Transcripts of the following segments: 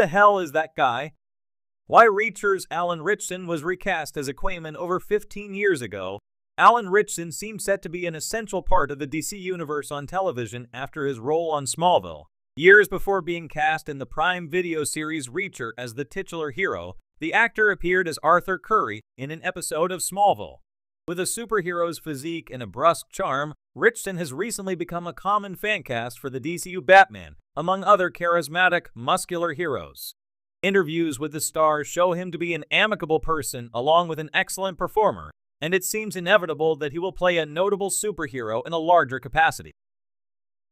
the hell is that guy? Why Reacher's Alan Ritchson was recast as Aquaman over 15 years ago. Alan Ritchson seemed set to be an essential part of the DC universe on television after his role on Smallville. Years before being cast in the Prime Video series Reacher as the titular hero, the actor appeared as Arthur Curry in an episode of Smallville. With a superhero's physique and a brusque charm, Ritchson has recently become a common fan cast for the DCU Batman, among other charismatic, muscular heroes. Interviews with the star show him to be an amicable person along with an excellent performer, and it seems inevitable that he will play a notable superhero in a larger capacity.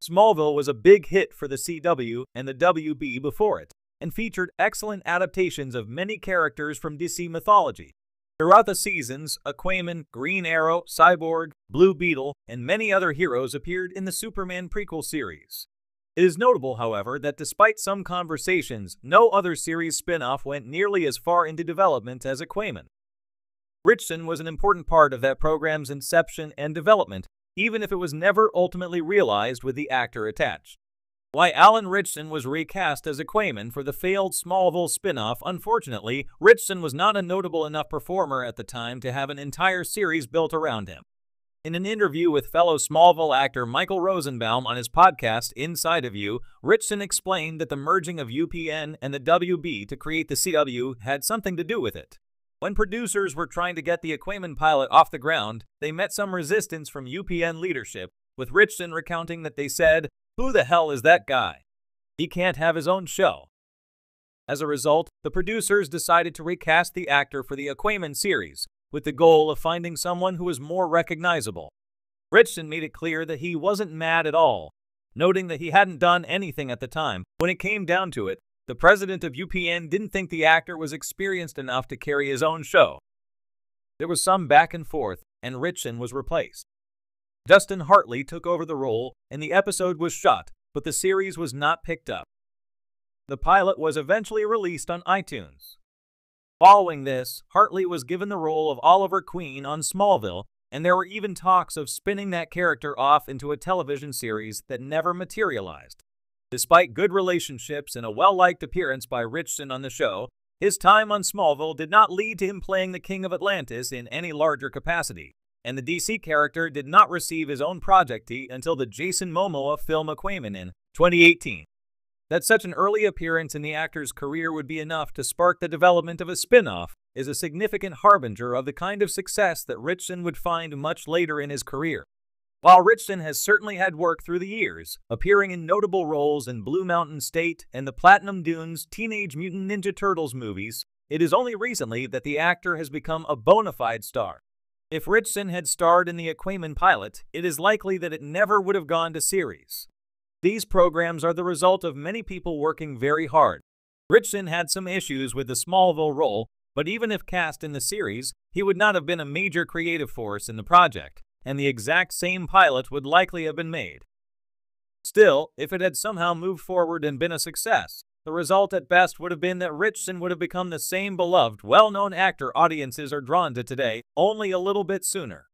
Smallville was a big hit for the CW and the WB before it, and featured excellent adaptations of many characters from DC mythology. Throughout the seasons, Aquaman, Green Arrow, Cyborg, Blue Beetle, and many other heroes appeared in the Superman prequel series. It is notable, however, that despite some conversations, no other series spin-off went nearly as far into development as Aquaman. Ritchson was an important part of that program's inception and development, even if it was never ultimately realized with the actor attached. Why Alan Ritchson was recast as Aquaman for the failed Smallville spin-off. Unfortunately, Ritchson was not a notable enough performer at the time to have an entire series built around him. In an interview with fellow Smallville actor Michael Rosenbaum on his podcast Inside of You, Ritchson explained that the merging of UPN and the WB to create the CW had something to do with it. When producers were trying to get the Aquaman pilot off the ground, they met some resistance from UPN leadership, with Ritchson recounting that they said, "Who the hell is that guy? He can't have his own show." As a result, the producers decided to recast the actor for the Aquaman series, with the goal of finding someone who was more recognizable. Ritchson made it clear that he wasn't mad at all, noting that he hadn't done anything at the time. When it came down to it, the president of UPN didn't think the actor was experienced enough to carry his own show. There was some back and forth, and Ritchson was replaced. Dustin Hartley took over the role, and the episode was shot, but the series was not picked up. The pilot was eventually released on iTunes. Following this, Hartley was given the role of Oliver Queen on Smallville, and there were even talks of spinning that character off into a television series that never materialized. Despite good relationships and a well-liked appearance by Ritchson on the show, his time on Smallville did not lead to him playing the King of Atlantis in any larger capacity, and the DC character did not receive his own projectee until the Jason Momoa film Aquaman in 2018. That such an early appearance in the actor's career would be enough to spark the development of a spin-off is a significant harbinger of the kind of success that Ritchson would find much later in his career. While Ritchson has certainly had work through the years, appearing in notable roles in Blue Mountain State and the Platinum Dunes Teenage Mutant Ninja Turtles movies, it is only recently that the actor has become a bona fide star. If Ritchson had starred in the Aquaman pilot, it is likely that it never would have gone to series. These programs are the result of many people working very hard. Ritchson had some issues with the Smallville role, but even if cast in the series, he would not have been a major creative force in the project, and the exact same pilot would likely have been made. Still, if it had somehow moved forward and been a success, the result at best would have been that Ritchson would have become the same beloved, well-known actor audiences are drawn to today, only a little bit sooner.